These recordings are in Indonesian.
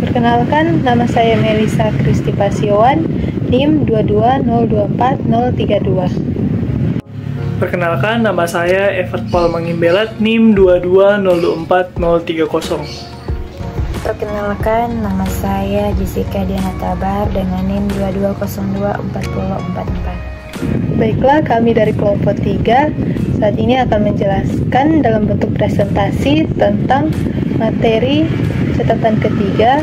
Perkenalkan, nama saya Melisa Kristi Pasiowan, NIM 22024-032. Perkenalkan, nama saya Evert Paul Mangimbelat, NIM 22024-030. Perkenalkan, nama saya Jessica Diana Tabar dengan NIM 22024044. Baiklah, kami dari kelompok 3 saat ini akan menjelaskan dalam bentuk presentasi tentang materi catatan ketiga,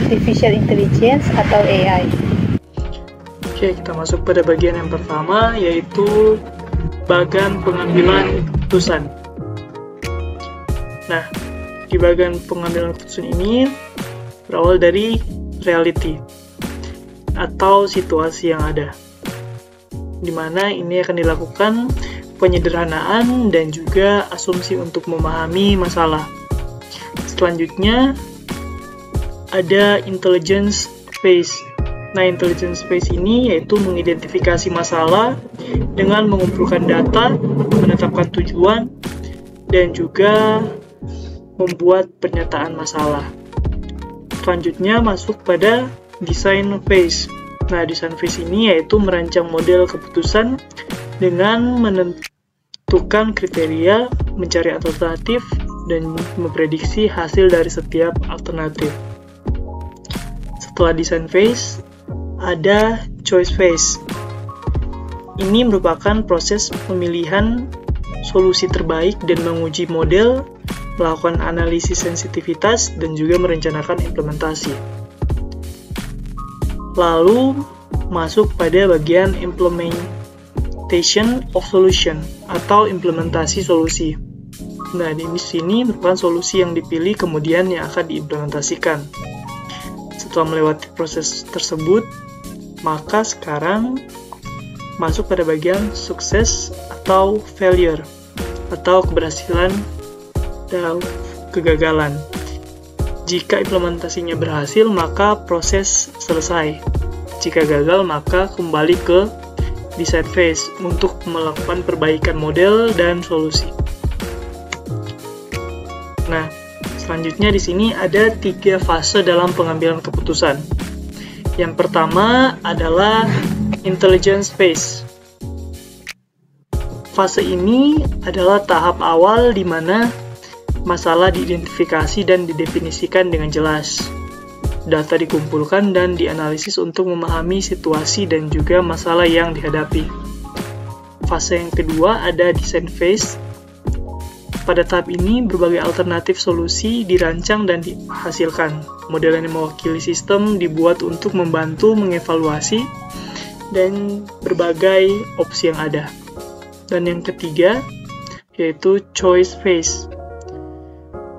Artificial Intelligence atau AI. Oke, kita masuk pada bagian yang pertama, yaitu bagian pengambilan keputusan. Nah, di bagian pengambilan keputusan ini berawal dari reality atau situasi yang ada, di mana ini akan dilakukan penyederhanaan dan juga asumsi untuk memahami masalah. Selanjutnya ada intelligence phase. Nah, intelligence phase ini yaitu mengidentifikasi masalah dengan mengumpulkan data, menetapkan tujuan, dan juga membuat pernyataan masalah. Selanjutnya masuk pada design phase. Nah, design phase ini yaitu merancang model keputusan dengan menentukan kriteria, mencari alternatif, dan memprediksi hasil dari setiap alternatif. Setelah design phase, ada choice phase. Ini merupakan proses pemilihan solusi terbaik dan menguji model, melakukan analisis sensitivitas, dan juga merencanakan implementasi. Lalu, masuk pada bagian implementation of solution atau implementasi solusi. Nah, di sini merupakan solusi yang dipilih kemudian yang akan diimplementasikan. Setelah melewati proses tersebut, maka sekarang masuk pada bagian sukses atau failure atau keberhasilan dan kegagalan. Jika implementasinya berhasil, maka proses selesai. Jika gagal, maka kembali ke design phase untuk melakukan perbaikan model dan solusi. Nah, selanjutnya di sini ada 3 fase dalam pengambilan keputusan. Yang pertama adalah intelligence phase. Fase ini adalah tahap awal di mana masalah diidentifikasi dan didefinisikan dengan jelas. Data dikumpulkan dan dianalisis untuk memahami situasi dan juga masalah yang dihadapi. Fase yang kedua ada design phase. Pada tahap ini, berbagai alternatif solusi dirancang dan dihasilkan. Model yang mewakili sistem dibuat untuk membantu mengevaluasi dan berbagai opsi yang ada. Dan yang ketiga, yaitu choice phase.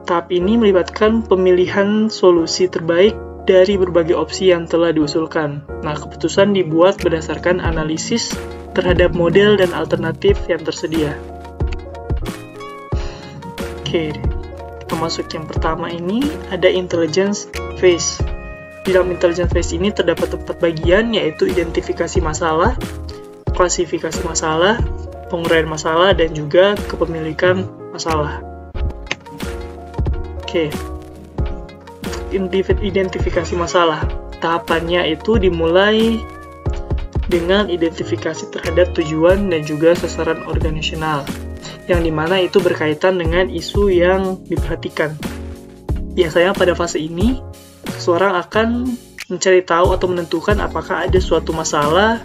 Tahap ini melibatkan pemilihan solusi terbaik dari berbagai opsi yang telah diusulkan. Nah, keputusan dibuat berdasarkan analisis terhadap model dan alternatif yang tersedia. Oke, kita masuk yang pertama ini, ada intelligence phase. Di dalam intelligence phase ini terdapat 4 bagian, yaitu identifikasi masalah, klasifikasi masalah, penguraian masalah, dan juga kepemilikan masalah. Oke, identifikasi masalah. Tahapannya itu dimulai dengan identifikasi terhadap tujuan dan juga sasaran organisasional, yang dimana itu berkaitan dengan isu yang diperhatikan. Biasanya pada fase ini, seseorang akan mencari tahu atau menentukan apakah ada suatu masalah,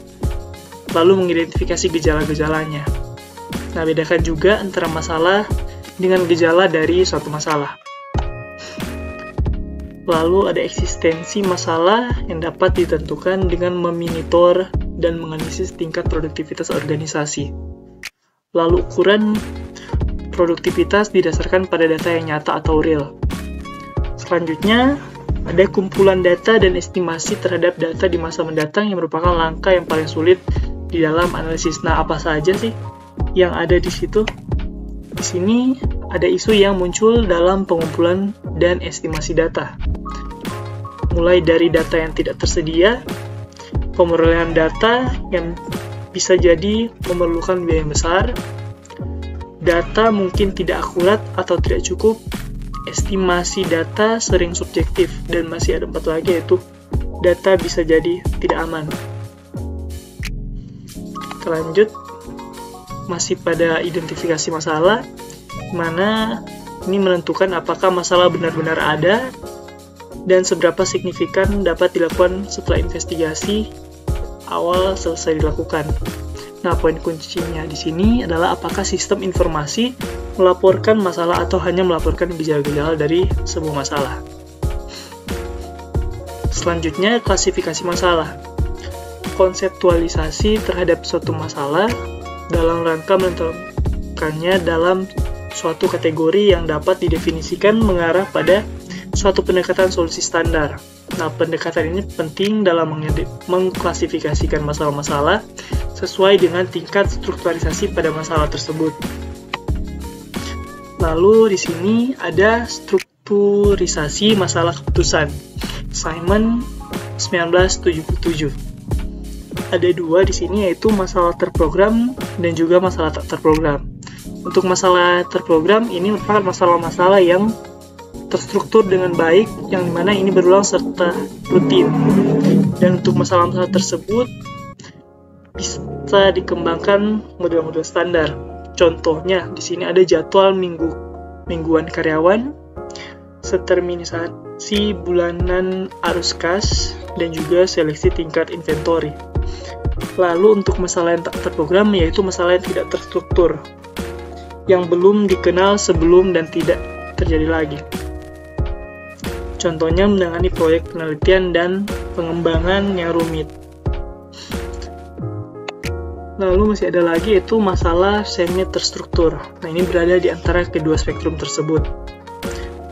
lalu mengidentifikasi gejala-gejalanya. Nah, bedakan juga antara masalah dengan gejala dari suatu masalah. Lalu ada eksistensi masalah yang dapat ditentukan dengan memonitor dan menganalisis tingkat produktivitas organisasi. Lalu ukuran produktivitas didasarkan pada data yang nyata atau real. Selanjutnya, ada kumpulan data dan estimasi terhadap data di masa mendatang yang merupakan langkah yang paling sulit di dalam analisis. Nah, apa saja sih yang ada di situ? Di sini ada isu yang muncul dalam pengumpulan dan estimasi data. Mulai dari data yang tidak tersedia, pemerolehan data yang bisa jadi memerlukan biaya besar, data mungkin tidak akurat atau tidak cukup, estimasi data sering subjektif, dan masih ada 4 lagi, yaitu data bisa jadi tidak aman. Kita lanjut, masih pada identifikasi masalah, mana ini menentukan apakah masalah benar-benar ada dan seberapa signifikan dapat dilakukan setelah investigasi awal selesai dilakukan. Nah, poin kuncinya di sini adalah apakah sistem informasi melaporkan masalah atau hanya melaporkan gejala-gejala dari sebuah masalah. Selanjutnya, klasifikasi masalah. Konseptualisasi terhadap suatu masalah dalam rangka menentukannya dalam suatu kategori yang dapat didefinisikan mengarah pada suatu pendekatan solusi standar. Nah, pendekatan ini penting dalam mengklasifikasikan masalah-masalah sesuai dengan tingkat strukturalisasi pada masalah tersebut. Lalu di sini ada strukturisasi masalah keputusan. Simon 1977. Ada 2 di sini, yaitu masalah terprogram dan juga masalah tak terprogram. Untuk masalah terprogram ini merupakan masalah-masalah yang terstruktur dengan baik, yang dimana ini berulang serta rutin. Dan untuk masalah-masalah tersebut bisa dikembangkan model-model standar. Contohnya di sini ada jadwal mingguan karyawan, determinisasi bulanan arus kas, dan juga seleksi tingkat inventory. Lalu untuk masalah yang tak terprogram, yaitu masalah yang tidak terstruktur, yang belum dikenal sebelum dan tidak terjadi lagi. Contohnya menangani proyek penelitian dan pengembangan yang rumit. Lalu masih ada lagi, yaitu masalah semi terstruktur. Nah, ini berada di antara kedua spektrum tersebut.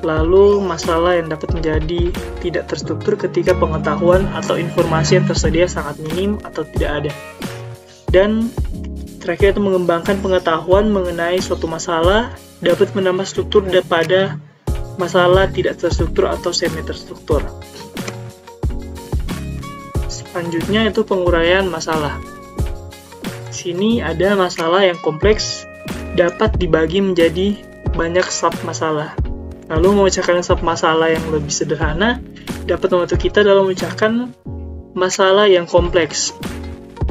Lalu masalah yang dapat menjadi tidak terstruktur ketika pengetahuan atau informasi yang tersedia sangat minim atau tidak ada. Dan terakhir itu mengembangkan pengetahuan mengenai suatu masalah dapat menambah struktur pada masalah tidak terstruktur atau semi terstruktur. Selanjutnya itu penguraian masalah. Sini ada masalah yang kompleks dapat dibagi menjadi banyak sub masalah. Lalu memecahkan sub masalah yang lebih sederhana dapat membantu kita dalam memecahkan masalah yang kompleks.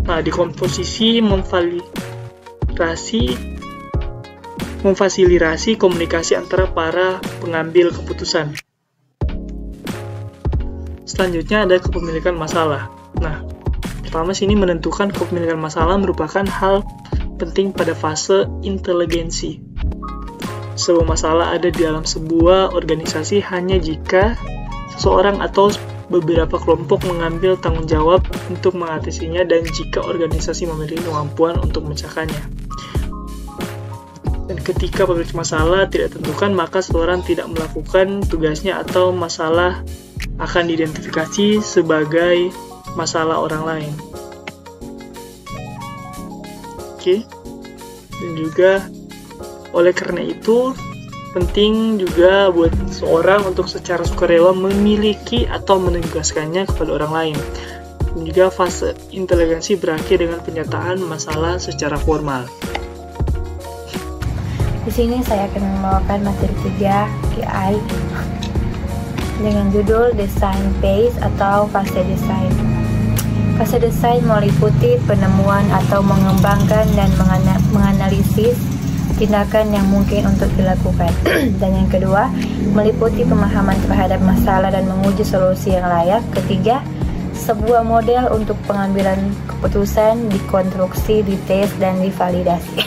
Nah, di komposisi memfasilitasi komunikasi antara para pengambil keputusan. Selanjutnya ada kepemilikan masalah. Nah, pertama sini menentukan kepemilikan masalah merupakan hal penting pada fase inteligensi. Sebuah masalah ada di dalam sebuah organisasi hanya jika seseorang atau beberapa kelompok mengambil tanggung jawab untuk mengatasinya dan jika organisasi memiliki kemampuan untuk memecahkannya. Dan ketika pemilik masalah tidak tentukan, maka seseorang tidak melakukan tugasnya atau masalah akan diidentifikasi sebagai masalah orang lain. Oke. Dan juga oleh karena itu penting juga buat seorang untuk secara sukarela memiliki atau menugaskannya kepada orang lain. Dan juga fase inteligensi berakhir dengan penyataan masalah secara formal. Di sini saya akan membawakan materi 3 KI dengan judul Design Phase atau fase desain. Fase desain meliputi penemuan atau mengembangkan dan menganalisis tindakan yang mungkin untuk dilakukan. Dan yang kedua, meliputi pemahaman terhadap masalah dan menguji solusi yang layak. Ketiga, sebuah model untuk pengambilan keputusan, dikonstruksi, dites, dan divalidasi.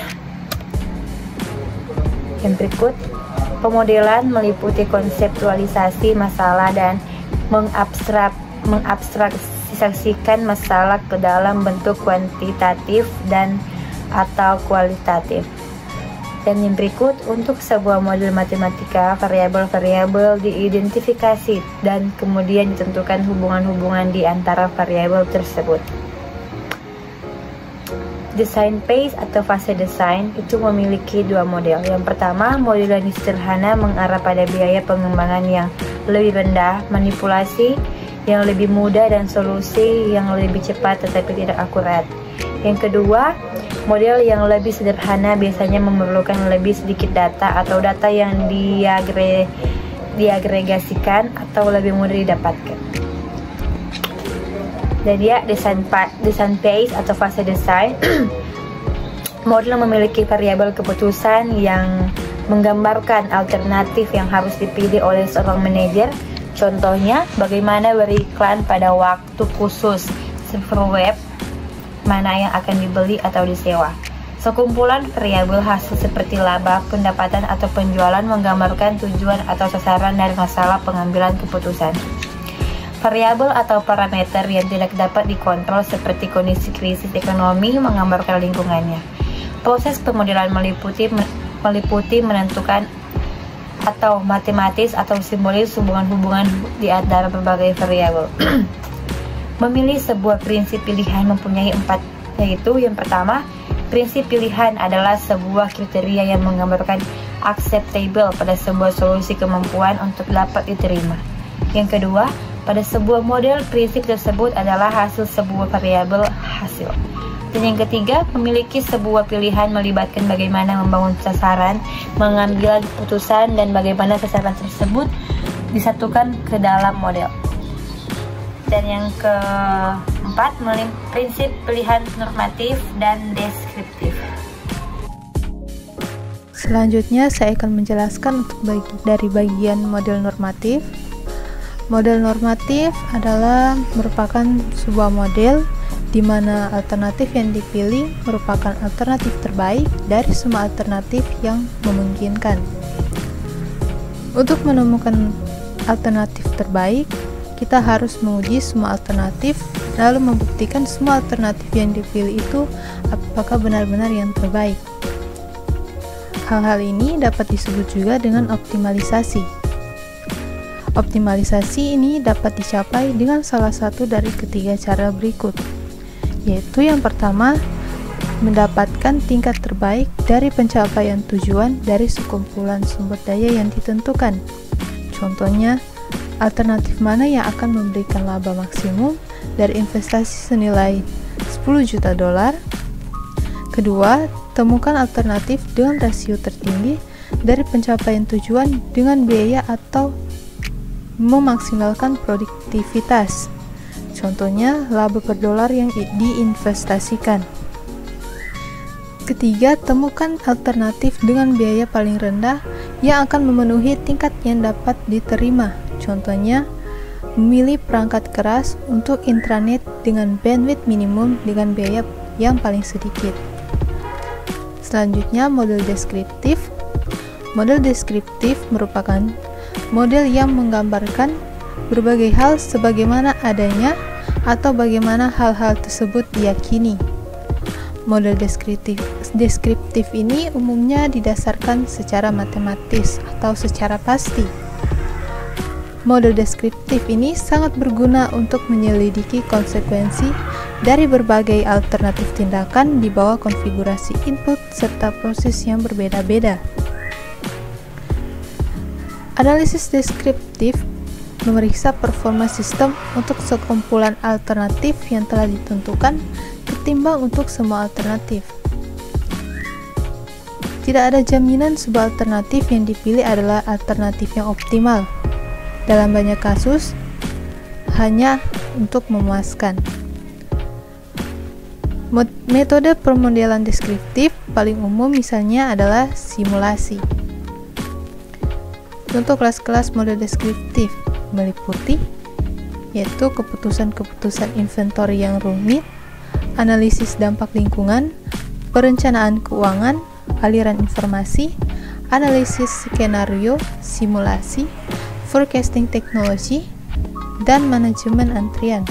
Yang berikut, pemodelan meliputi konseptualisasi masalah dan mengabstraksikan masalah ke dalam bentuk kuantitatif dan atau kualitatif. Dan yang berikut, untuk sebuah model matematika, variabel-variabel diidentifikasi dan kemudian ditentukan hubungan-hubungan di antara variabel tersebut. Design phase atau fase desain itu memiliki 2 model. Yang pertama, model yang sederhana mengarah pada biaya pengembangan yang lebih rendah, manipulasi yang lebih mudah, dan solusi yang lebih cepat tetapi tidak akurat. Yang kedua, model yang lebih sederhana biasanya memerlukan lebih sedikit data atau data yang diagregasi diagregasikan atau lebih mudah didapatkan. Jadi ya, desain phase atau fase desain. Model memiliki variabel keputusan yang menggambarkan alternatif yang harus dipilih oleh seorang manajer. Contohnya, bagaimana beriklan pada waktu khusus, server web, mana yang akan dibeli atau disewa. Sekumpulan variabel hasil seperti laba, pendapatan, atau penjualan menggambarkan tujuan atau sasaran dari masalah pengambilan keputusan. Variabel atau parameter yang tidak dapat dikontrol seperti kondisi krisis ekonomi menggambarkan lingkungannya. Proses pemodelan meliputi menentukan atau matematis atau simbolis hubungan-hubungan di antara berbagai variabel. Memilih sebuah prinsip pilihan mempunyai 4, yaitu yang pertama, prinsip pilihan adalah sebuah kriteria yang menggambarkan acceptable pada sebuah solusi kemampuan untuk dapat diterima. Yang kedua, pada sebuah model, prinsip tersebut adalah hasil sebuah variabel hasil. Dan yang ketiga, memiliki sebuah pilihan melibatkan bagaimana membangun sasaran, mengambil keputusan, dan bagaimana sasaran tersebut disatukan ke dalam model. Dan yang keempat, prinsip pilihan normatif dan deskriptif. Selanjutnya saya akan menjelaskan untuk dari bagian model normatif. Model normatif adalah merupakan sebuah model di mana alternatif yang dipilih merupakan alternatif terbaik dari semua alternatif yang memungkinkan. Untuk menemukan alternatif terbaik, kita harus menguji semua alternatif, lalu membuktikan semua alternatif yang dipilih itu apakah benar-benar yang terbaik. Hal-hal ini dapat disebut juga dengan optimalisasi. Optimalisasi ini dapat dicapai dengan salah satu dari ketiga cara berikut, yaitu yang pertama, mendapatkan tingkat terbaik dari pencapaian tujuan dari sekumpulan sumber daya yang ditentukan. Contohnya, alternatif mana yang akan memberikan laba maksimum dari investasi senilai 10 juta dolar. Kedua, temukan alternatif dengan rasio tertinggi dari pencapaian tujuan dengan biaya atau memaksimalkan produktivitas. Contohnya, laba per dolar yang diinvestasikan. Ketiga, temukan alternatif dengan biaya paling rendah yang akan memenuhi tingkat yang dapat diterima. Contohnya, memilih perangkat keras untuk intranet dengan bandwidth minimum dengan biaya yang paling sedikit. Selanjutnya, model deskriptif. Model deskriptif merupakan model yang menggambarkan berbagai hal sebagaimana adanya atau bagaimana hal-hal tersebut diyakini. Model deskriptif ini umumnya didasarkan secara matematis atau secara pasti. Model deskriptif ini sangat berguna untuk menyelidiki konsekuensi dari berbagai alternatif tindakan di bawah konfigurasi input serta proses yang berbeda-beda. Analisis deskriptif memeriksa performa sistem untuk sekumpulan alternatif yang telah ditentukan ketimbang untuk semua alternatif. Tidak ada jaminan sebuah alternatif yang dipilih adalah alternatif yang optimal. Dalam banyak kasus, hanya untuk memuaskan. Metode permodelan deskriptif paling umum misalnya adalah simulasi. Contoh kelas-kelas model deskriptif meliputi yaitu keputusan-keputusan inventory yang rumit, analisis dampak lingkungan, perencanaan keuangan, aliran informasi, analisis skenario, simulasi, forecasting teknologi, dan manajemen antrian.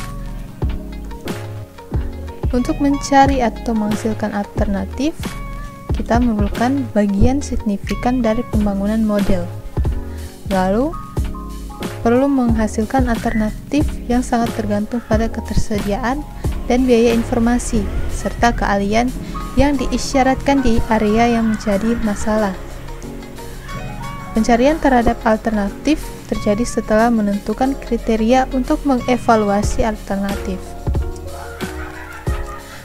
Untuk mencari atau menghasilkan alternatif, kita memerlukan bagian signifikan dari pembangunan model. Lalu, perlu menghasilkan alternatif yang sangat tergantung pada ketersediaan dan biaya informasi, serta keahlian yang diisyaratkan di area yang menjadi masalah. Pencarian terhadap alternatif terjadi setelah menentukan kriteria untuk mengevaluasi alternatif.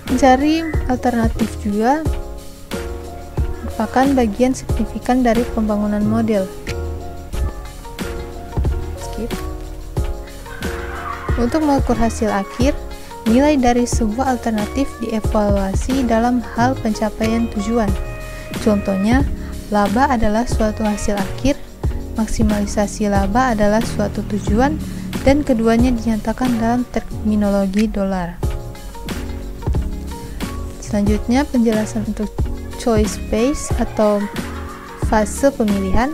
Mencari alternatif juga merupakan bagian signifikan dari pembangunan model. Untuk mengukur hasil akhir, nilai dari sebuah alternatif dievaluasi dalam hal pencapaian tujuan. Contohnya, laba adalah suatu hasil akhir, maksimalisasi laba adalah suatu tujuan, dan keduanya dinyatakan dalam terminologi dolar. Selanjutnya, penjelasan untuk choice phase atau fase pemilihan.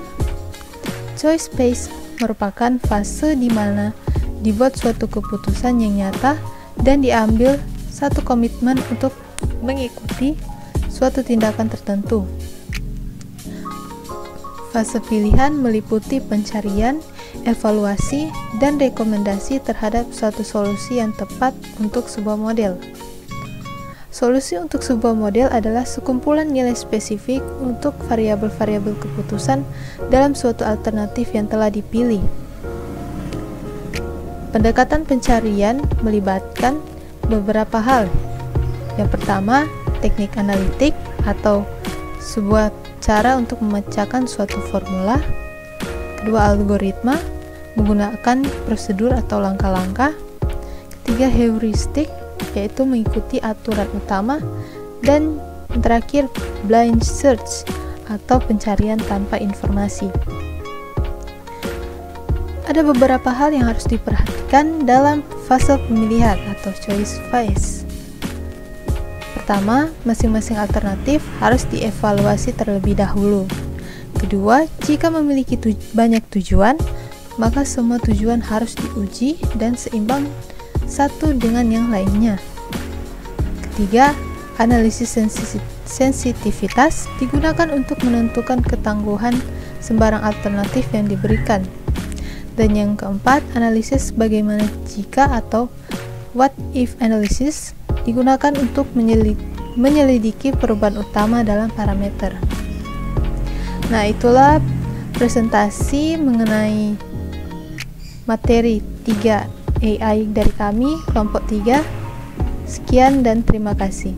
Choice phase merupakan fase di mana dibuat suatu keputusan yang nyata dan diambil satu komitmen untuk mengikuti suatu tindakan tertentu. Fase pilihan meliputi pencarian, evaluasi, dan rekomendasi terhadap suatu solusi yang tepat untuk sebuah model. Solusi untuk sebuah model adalah sekumpulan nilai spesifik untuk variabel-variabel keputusan dalam suatu alternatif yang telah dipilih. Pendekatan pencarian melibatkan beberapa hal. Yang pertama, teknik analitik atau sebuah cara untuk memecahkan suatu formula. Kedua, algoritma menggunakan prosedur atau langkah-langkah. Ketiga, heuristik, yaitu mengikuti aturan utama. Dan yang terakhir, blind search atau pencarian tanpa informasi. Ada beberapa hal yang harus diperhatikan dalam fase pemilihan atau choice phase. Pertama, masing-masing alternatif harus dievaluasi terlebih dahulu. Kedua, jika memiliki banyak tujuan, maka semua tujuan harus diuji dan seimbang satu dengan yang lainnya. Ketiga, analisis sensitivitas digunakan untuk menentukan ketangguhan sembarang alternatif yang diberikan. Dan yang keempat, analisis bagaimana jika atau what if analysis digunakan untuk menyelidiki perubahan utama dalam parameter. Nah, itulah presentasi mengenai materi 3 AI dari kami, kelompok 3. Sekian dan terima kasih.